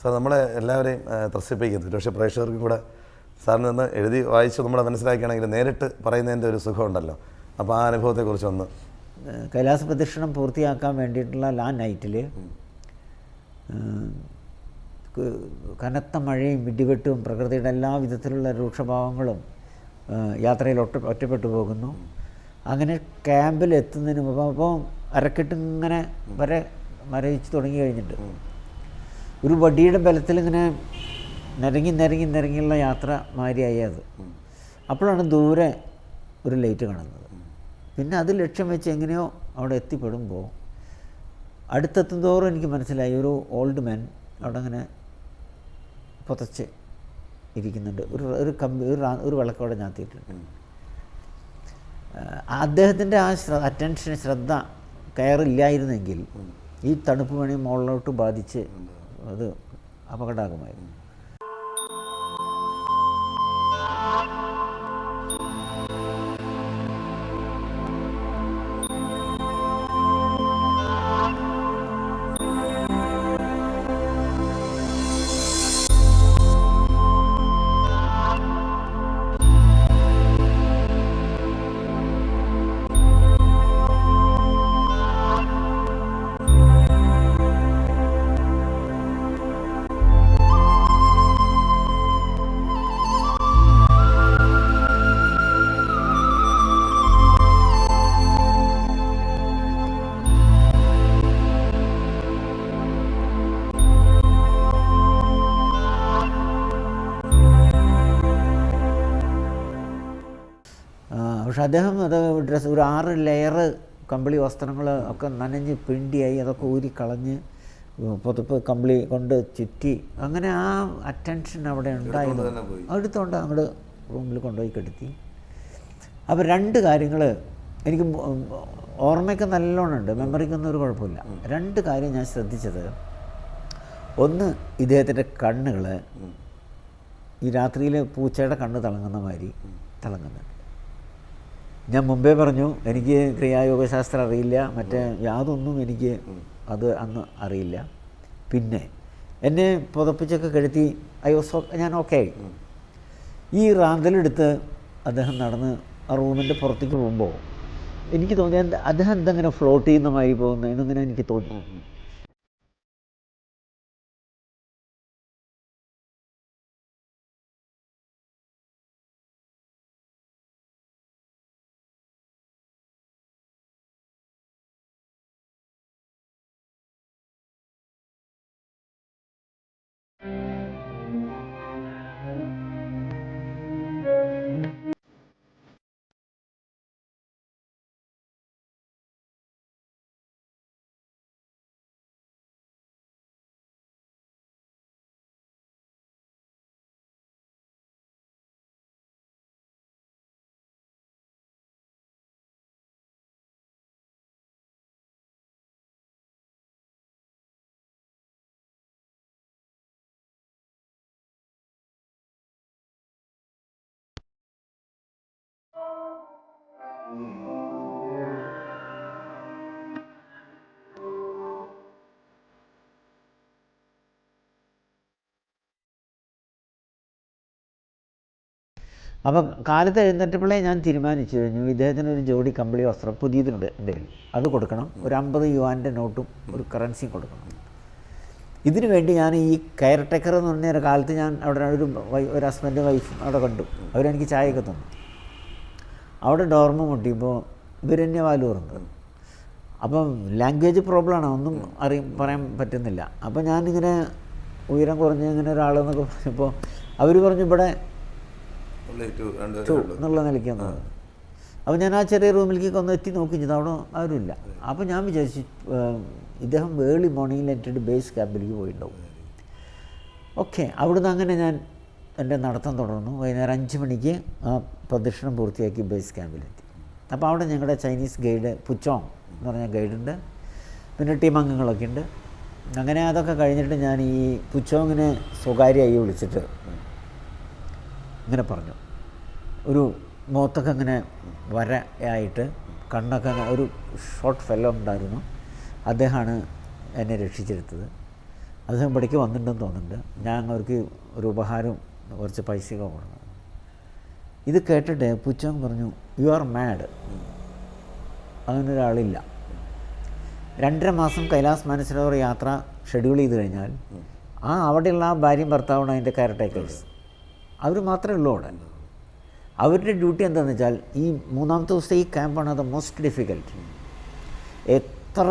Sir നമ്മളെ എല്ലാവരെയും ത്രസിപ്പിക്കുന്നു. പക്ഷേ പ്രേക്ഷകർക്കും കൂടെ സാറിന് നിന്ന് എഴുതി വായിച്ച് നമ്മളെ മനസ്സിലാക്കുകയാണെങ്കിൽ നേരിട്ട് പറയുന്നതിൻ്റെ ഒരു സുഖമുണ്ടല്ലോ. അപ്പോൾ ആ അനുഭവത്തെക്കുറിച്ച് ഒന്ന്. കൈലാസ പ്രദക്ഷിണം പൂർത്തിയാക്കാൻ വേണ്ടിയിട്ടുള്ള നൈറ്റിൽ കനത്ത മഴയും ഇടിവെട്ടും പ്രകൃതിയുടെ എല്ലാ വിധത്തിലുള്ള രൂക്ഷഭാവങ്ങളും യാത്രയിൽ ഒറ്റപ്പെട്ടു പോകുന്നു. അങ്ങനെ ക്യാമ്പിൽ എത്തുന്നതിന് മുമ്പ് അപ്പോൾ അരക്കെട്ടിങ്ങനെ മരവിച്ച് തുടങ്ങി കഴിഞ്ഞിട്ട് ഒരു വടിയുടെ ബലത്തിൽ ഇങ്ങനെ നിരങ്ങിയുള്ള യാത്ര മാതിരിയായി അത്. അപ്പോഴാണ് ദൂരെ ഒരു ലൈറ്റ് കാണുന്നത്. പിന്നെ അത് ലക്ഷ്യം വെച്ച് എങ്ങനെയോ അവിടെ എത്തിപ്പെടുമ്പോൾ അടുത്തെത്തും തോറും എനിക്ക് മനസ്സിലായി ഒരു ഓൾഡ് മാൻ അവിടെ അങ്ങനെ പുതച്ച് ഇരിക്കുന്നുണ്ട്. ഒരു വിളക്കോടെ ഞാത്തിയിട്ടുണ്ട്. അദ്ദേഹത്തിൻ്റെ ആ ശ്രദ്ധ കയറില്ലായിരുന്നെങ്കിൽ ഈ തണുപ്പ് വേണി മുകളിലോട്ട് ബാധിച്ച് അത് അപകടമാകുമായിരുന്നു. പക്ഷെ അദ്ദേഹം അത് ഡ്രസ്സ് ഒരു 6 ലെയർ കമ്പിളി വസ്ത്രങ്ങൾ ഒക്കെ നനഞ്ഞ് പിണ്ടിയായി അതൊക്കെ ഊരിക്കളഞ്ഞ് പുതപ്പ് കമ്പിളി കൊണ്ട് ചുറ്റി അങ്ങനെ ആ അറ്റൻഷൻ അവിടെ ഉണ്ടായിരുന്നു. എടുത്തുകൊണ്ട് അങ്ങോട്ട് റൂമിൽ കൊണ്ടുപോയി കെടുത്തി. അപ്പോൾ 2 കാര്യങ്ങൾ എനിക്ക് ഓർമ്മയ്ക്ക് നല്ലോണം ഉണ്ട്, മെമ്മറിക്കൊന്നും ഒരു കുഴപ്പമില്ല. 2 കാര്യം ഞാൻ ശ്രദ്ധിച്ചത്, ഒന്ന് ഇദ്ദേഹത്തിൻ്റെ കണ്ണുകൾ ഈ രാത്രിയിൽ പൂച്ചയുടെ കണ്ണ് തിളങ്ങുന്ന മാതിരി തിളങ്ങുന്നുണ്ട്. ഞാൻ മുമ്പേ പറഞ്ഞു എനിക്ക് ക്രിയായോഗശാസ്ത്രം അറിയില്ല, മറ്റേ യാതൊന്നും എനിക്ക് അത് അന്ന് അറിയില്ല. പിന്നെ എന്നെ പുതപ്പിച്ചൊക്കെ കെടുത്തി ഞാൻ ഓക്കെ ആയി. ഈ റാന്തലെടുത്ത് അദ്ദേഹം നടന്ന് ആ റൂമിൻ്റെ പുറത്തേക്ക് പോകുമ്പോൾ എനിക്ക് തോന്നി അദ്ദേഹം എന്തെങ്ങനെ ഫ്ലോട്ട് ചെയ്യുന്ന മാതിരി പോകുന്നു എന്നിങ്ങനെ എനിക്ക് തോന്നി. അപ്പം കാലത്ത് എഴുന്നേറ്റപ്പോഴേ ഞാൻ തീരുമാനിച്ചു കഴിഞ്ഞു ഇദ്ദേഹത്തിന് ഒരു ജോഡി കമ്പിളി വസ്ത്രം പുതിയതുണ്ട് എൻ്റെ കയ്യിൽ, അത് കൊടുക്കണം. ഒരു 50 യുവാൻ്റെ നോട്ടും ഒരു കറൻസിയും കൊടുക്കണം. ഇതിനു വേണ്ടി ഞാൻ ഈ കെയർ ടേക്കർ എന്ന് പറഞ്ഞ കാലത്ത് ഞാൻ അവിടെ ഒരു ഹസ്ബൻഡ് വൈഫും അവിടെ കണ്ടു. അവരെനിക്ക് ചായയൊക്കെ തന്നു. അവിടെ ഡോർമ മുട്ടിയപ്പോൾ വിരന്യവാലൂറുണ്ട്. അപ്പം ലാംഗ്വേജ് പ്രോബ്ലമാണ്, ഒന്നും പറയാൻ പറ്റുന്നില്ല. അപ്പം ഞാനിങ്ങനെ ഉയരം കുറഞ്ഞ് ഇങ്ങനെ ഒരാളെന്നൊക്കെ പറഞ്ഞപ്പോൾ അവർ പറഞ്ഞു ഇവിടെ എന്നുള്ള നിലയ്ക്കാന്ന് പറഞ്ഞു. അപ്പോൾ ഞാൻ ആ ചെറിയ റൂമിലേക്ക് ഒന്ന് എത്തി നോക്കി ചെയ്ത് അവിടെ ആരുമില്ല. അപ്പോൾ ഞാൻ വിചാരിച്ചു ഇദ്ദേഹം ഏർലി മോർണിംഗിൽ എൻ്റെ ബേസ് ക്യാമ്പിലേക്ക് പോയിട്ടുണ്ടാവും. ഓക്കെ, അവിടുന്ന് അങ്ങനെ ഞാൻ എൻ്റെ നടത്തം തുടർന്നു. വൈകുന്നേരം 5 മണിക്ക് ആ പ്രദക്ഷിണം പൂർത്തിയാക്കി ബേസ് ക്യാമ്പിലെത്തി. അപ്പോൾ അവിടെ ഞങ്ങളുടെ ചൈനീസ് ഗൈഡ് പുച്ചോങ് എന്ന് പറഞ്ഞ ഗൈഡുണ്ട്, പിന്നെ ടീം അംഗങ്ങളൊക്കെ ഉണ്ട്. അങ്ങനെ അതൊക്കെ കഴിഞ്ഞിട്ട് ഞാൻ ഈ പുച്ചോങ്ങിനെ സ്വകാര്യമായി വിളിച്ചിട്ട് ഇങ്ങനെ പറഞ്ഞു. ഒരു മുഖത്തൊക്കെ ഇങ്ങനെ വരയായിട്ട് കണ്ണൊക്കെ ഒരു ഷോർട്ട് ഫെല്ലോ ഉണ്ടായിരുന്നു. അദ്ദേഹമാണ് എന്നെ രക്ഷിച്ചെടുത്തത്. അദ്ദേഹം ഇവിടേക്ക് വന്നിട്ടുണ്ടെന്ന് തോന്നുന്നുണ്ട്. ഞാൻ അവർക്ക് ഒരു ഉപഹാരം കുറച്ച് പൈസയൊക്കെ കൊടുക്കണം. ഇത് കേട്ടിട്ട് പുച്ചോങ് പറഞ്ഞു, യു ആർ മാഡ്, അങ്ങനൊരാളില്ല. 2.5 മാസം കൈലാസ് മാനസരോവർ യാത്ര ഷെഡ്യൂൾ ചെയ്ത് കഴിഞ്ഞാൽ അവിടെയുള്ള ആ ഭാര്യയും ഭർത്താവാണ് അതിൻ്റെ കെയർ ടേക്കേഴ്സ്. അവർ മാത്രമേ ഉള്ളൂ അവിടെ. അവരുടെ ഡ്യൂട്ടി എന്താണെന്ന് വെച്ചാൽ ഈ 3-ാമത്തെ ദിവസത്തെ ഈ ക്യാമ്പാണ് അത് മോസ്റ്റ് ഡിഫിക്കൽട്ട്. എത്ര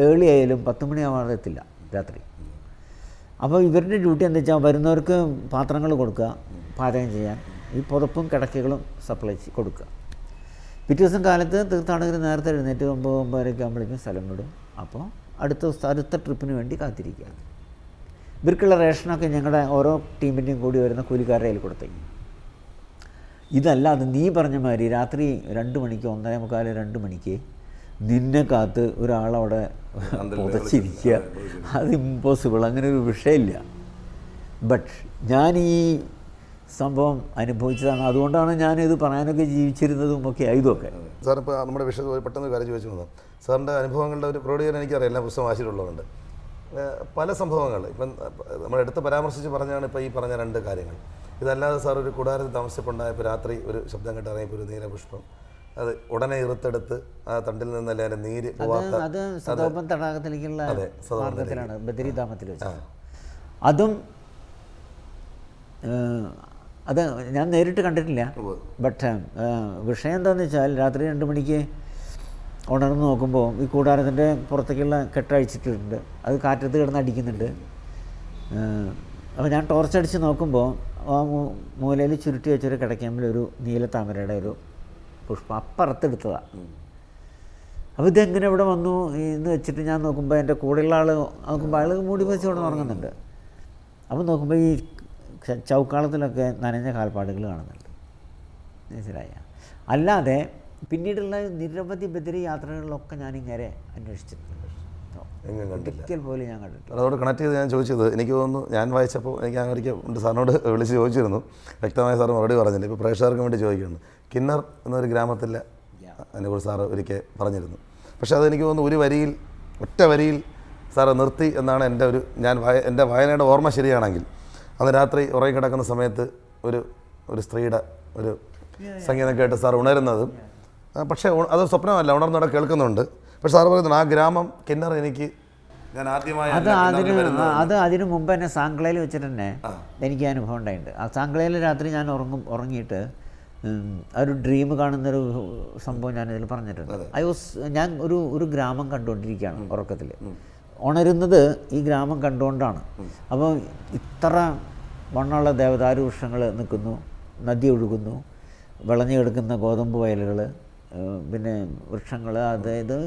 ഏർലി ആയാലും 10 മണിയാവാതെ എത്തില്ല രാത്രി. അപ്പോൾ ഇവരുടെ ഡ്യൂട്ടി എന്താ വെച്ചാൽ വരുന്നവർക്ക് പാത്രങ്ങൾ കൊടുക്കുക, പാചകം ചെയ്യാൻ, ഈ പുതപ്പും കിടക്കകളും സപ്ലൈ കൊടുക്കുക. പിറ്റേ ദിവസം കാലത്ത് തീർത്ഥാടകർ നേരത്തെ എഴുന്നേറ്റ് 9-9:30 ആകുമ്പോഴേക്കും സ്ഥലം വിടും. അപ്പോൾ അടുത്ത ട്രിപ്പിന് വേണ്ടി കാത്തിരിക്കുക. ഇവർക്കുള്ള റേഷനൊക്കെ ഞങ്ങളുടെ ഓരോ ടീമിൻ്റെയും കൂടി വരുന്ന കൂലിക്കാരുടെ കയ്യിൽ കൊടുത്തേക്കും. ഇതല്ലാതെ നീ പറഞ്ഞ മാതിരി രാത്രി 2 മണിക്ക് 1:45, 2 മണിക്ക് നിന്നെ കാത്ത് ഒരാളവിടെ പുതച്ചിരിക്കുക, അത് ഇമ്പോസിബിൾ, അങ്ങനെ ഒരു വിഷയമില്ല. ബട്ട് ഞാൻ ഈ സംഭവം അനുഭവിച്ചതാണ്. അതുകൊണ്ടാണ് ഞാനിത് പറയാനൊക്കെ ജീവിച്ചിരുന്നതും ഒക്കെ ഇതൊക്കെ. സാർ ഇപ്പോൾ നമ്മുടെ വിഷയത്തിൽ പെട്ടെന്ന് കാര്യം ചോദിച്ചു വന്നു. സാറിൻ്റെ അനുഭവങ്ങളുടെ ഒരു ക്രോഡീകരണം എനിക്കറിയാം, എല്ലാം പുസ്തകം വായിച്ചിട്ടുള്ളതുകൊണ്ട്. പല സംഭവങ്ങൾ ഇപ്പം നമ്മളെടുത്ത് പരാമർശിച്ച് പറഞ്ഞാണ് ഇപ്പോൾ ഈ പറഞ്ഞ 2 കാര്യങ്ങൾ. ഇതല്ലാതെ സാർ ഒരു കൂടാരത്തിൽ താമസിച്ചപ്പോണ്ടായപ്പോൾ രാത്രി ഒരു ശബ്ദം കേട്ടിറങ്ങിയപ്പോൾ ഒരു നീലപുഷ്പം, അത് ഉടനെ ഇറുത്തെടുത്ത് ആ തണ്ടിൽ നിന്നല്ലേ അതിൻ്റെ നീര് പോവാത്ത, അത് സദോപം തടാകത്തിലേക്കുള്ള മാർഗത്തിലാണ്, ബദരിധാമത്തിൽ വെച്ചത്. അതും അത് ഞാൻ നേരിട്ട് കണ്ടിട്ടില്ല. ബട്ട് വിഷയം എന്താണെന്ന് വെച്ചാൽ രാത്രി 2 മണിക്ക് ഉണർന്ന് നോക്കുമ്പോൾ ഈ കൂടാരത്തിൻ്റെ പുറത്തേക്കുള്ള കെട്ടഴിച്ചിട്ടുണ്ട്, അത് കാറ്റത്ത് കിടന്ന് അടിക്കുന്നുണ്ട്. അപ്പോൾ ഞാൻ ടോർച്ചടിച്ച് നോക്കുമ്പോൾ ആ മൂലയിൽ ചുരുട്ടി വെച്ചൊരു കിടക്കമ്പിൽ ഒരു നീല താമരയുടെ ഒരു പുഷ്പം അപ്പുറത്തെടുത്തതാണ്. അപ്പോൾ ഇതെങ്ങനെ ഇവിടെ വന്നു എന്ന് വെച്ചിട്ട് ഞാൻ നോക്കുമ്പോൾ എൻ്റെ കൂടെയുള്ള ആൾ നോക്കുമ്പോൾ ആൾ മൂടി വെച്ചുകൊണ്ട് ഉറങ്ങുന്നുണ്ട്. അപ്പോൾ നോക്കുമ്പോൾ ഈ ചൗക്കാളത്തിലൊക്കെ നനഞ്ഞ കാൽപ്പാടുകൾ കാണുന്നുണ്ട്. മനസ്സിലായ? അല്ലാതെ പിന്നീടുള്ള നിരവധി ബദരി യാത്രകളിലൊക്കെ ഞാനിങ്ങനെ അന്വേഷിച്ചിട്ടുണ്ട്. ഒരിക്കൽ പോലും ഞാൻ കണ്ടിട്ടില്ല. അതോട് കണക്ട് ചെയ്ത് ഞാൻ ചോദിച്ചത്, എനിക്ക് തോന്നുന്നു ഞാൻ വായിച്ചപ്പോൾ എനിക്ക് ഒരിക്കൽ സാറിനോട് വിളിച്ച് ചോദിച്ചിരുന്നു, വ്യക്തമായ സാറ് മറുപടി പറഞ്ഞില്ല. ഇപ്പോൾ പ്രേക്ഷകർക്ക് വേണ്ടി ചോദിക്കുകയാണ്. കിന്നർ എന്നൊരു ഗ്രാമത്തിലെ അതിനെക്കുറിച്ച് സാറ് ഒരിക്കൽ പറഞ്ഞിരുന്നു. പക്ഷേ അതെനിക്ക് തോന്നുന്നു ഒറ്റ വരിയിൽ സാറ് നിർത്തി എന്നാണ് എൻ്റെ വായനയുടെ ഓർമ്മ ശരിയാണെങ്കിൽ. അന്ന് രാത്രി ഉറങ്ങിക്കിടക്കുന്ന സമയത്ത് ഒരു സ്ത്രീയുടെ ഒരു സംഗീതം കേട്ട് സാർ ഉണരുന്നതും, പക്ഷേ അത് സ്വപ്നമല്ല, ഉണർന്നവിടെ കേൾക്കുന്നുണ്ട്. പക്ഷെ സാറ് പറയുന്നത് ആ ഗ്രാമം കിന്നർ ഞാൻ ആദ്യമായി അതിനു മുമ്പ് തന്നെ സാങ്കളയിൽ വെച്ചിട്ട് തന്നെ എനിക്ക് അനുഭവം ഉണ്ടായിട്ടുണ്ട്. ആ സാങ്കളയിൽ രാത്രി ഞാൻ ഉറങ്ങിയിട്ട് ഒരു ഡ്രീം കാണുന്നൊരു സംഭവം ഞാനിതിൽ പറഞ്ഞിട്ടുണ്ട്. ഞാൻ ഒരു ഗ്രാമം കണ്ടുകൊണ്ടിരിക്കുകയാണ് ഉറക്കത്തിൽ. ഉണരുന്നത് ഈ ഗ്രാമം കണ്ടുകൊണ്ടാണ്. അപ്പോൾ ഇത്ര വണ്ണമുള്ള ദേവദാരു വൃക്ഷങ്ങൾ നിൽക്കുന്നു, നദി ഒഴുകുന്നു, വിളഞ്ഞു കിടക്കുന്ന ഗോതമ്പ് വയലുകൾ, പിന്നെ വൃക്ഷങ്ങൾ, അതായത്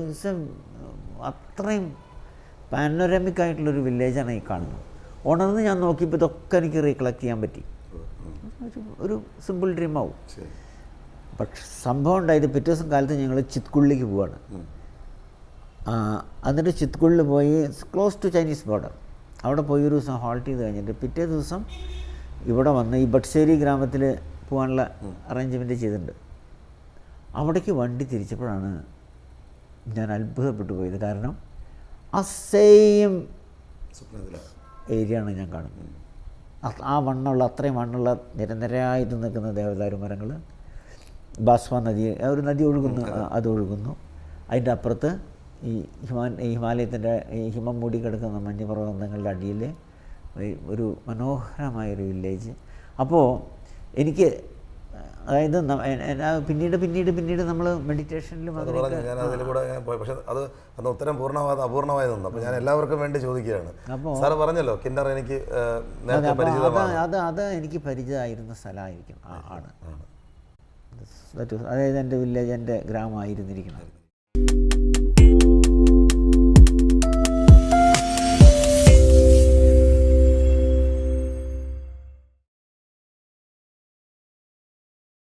അത്രയും പാനോരമിക് ആയിട്ടുള്ളൊരു വില്ലേജാണ് ഈ കാണുന്നത്. ഉണർന്ന് ഞാൻ നോക്കിയപ്പോൾ ഇതൊക്കെ എനിക്ക് റീകളക്ട് ചെയ്യാൻ പറ്റി. ഒരു സിമ്പിൾ ഡ്രീം ആവും. പക്ഷെ സംഭവം ഉണ്ടായത് പിറ്റേ ദിവസം കാലത്ത് ഞങ്ങൾ ചിത്കുള്ളിലേക്ക് പോവാണ്. എന്നിട്ട് ചിത്കുള്ളിൽ പോയി ക്ലോസ് ടു ചൈനീസ് ബോർഡർ അവിടെ പോയി ഒരു ദിവസം ഹോൾട്ട് ചെയ്ത് കഴിഞ്ഞിട്ട് പിറ്റേ ദിവസം ഇവിടെ വന്ന് ഈ ബട്ട്ശ്ശേരി ഗ്രാമത്തിൽ പോകാനുള്ള അറേഞ്ച്മെൻറ്റ് ചെയ്തിട്ടുണ്ട്. അവിടേക്ക് വണ്ടി തിരിച്ചപ്പോഴാണ് ഞാൻ അത്ഭുതപ്പെട്ടു പോയത്. കാരണം ആ സെയിം ഏരിയ ആണ് ഞാൻ കാണുന്നത്. അത്രയും മണ്ണുള്ള നിരന്തരമായിട്ട് നിൽക്കുന്ന ദേവദാരു മരങ്ങൾ, ബാസ്വ നദി, ഒരു നദി ഒഴുകുന്നു, അത് ഒഴുകുന്നു. അതിൻ്റെ അപ്പുറത്ത് ഈ ഹിമാലയത്തിൻ്റെ ഈ ഹിമം മൂടി കിടക്കുന്ന മഞ്ഞുപർവ്വതങ്ങളുടെ അടിയിൽ ഒരു മനോഹരമായൊരു വില്ലേജ്. അപ്പോൾ എനിക്ക് അതായത് പിന്നീട് നമ്മൾ മെഡിറ്റേഷനിലും പക്ഷെ അത് ഉത്തരം അപൂർണമായി നിന്നു. അപ്പോൾ ഞാൻ എല്ലാവർക്കും വേണ്ടി ചോദിക്കുകയാണ്. അപ്പോൾ സാറ് പറഞ്ഞല്ലോ കിന്നർ എനിക്ക് അത് എനിക്ക് പരിചയമായിരുന്ന സ്ഥലമായിരിക്കും ആണ്. അതായത് എൻ്റെ വില്ലേജ്, എൻ്റെ ഗ്രാമമായിരുന്നിരിക്കണം.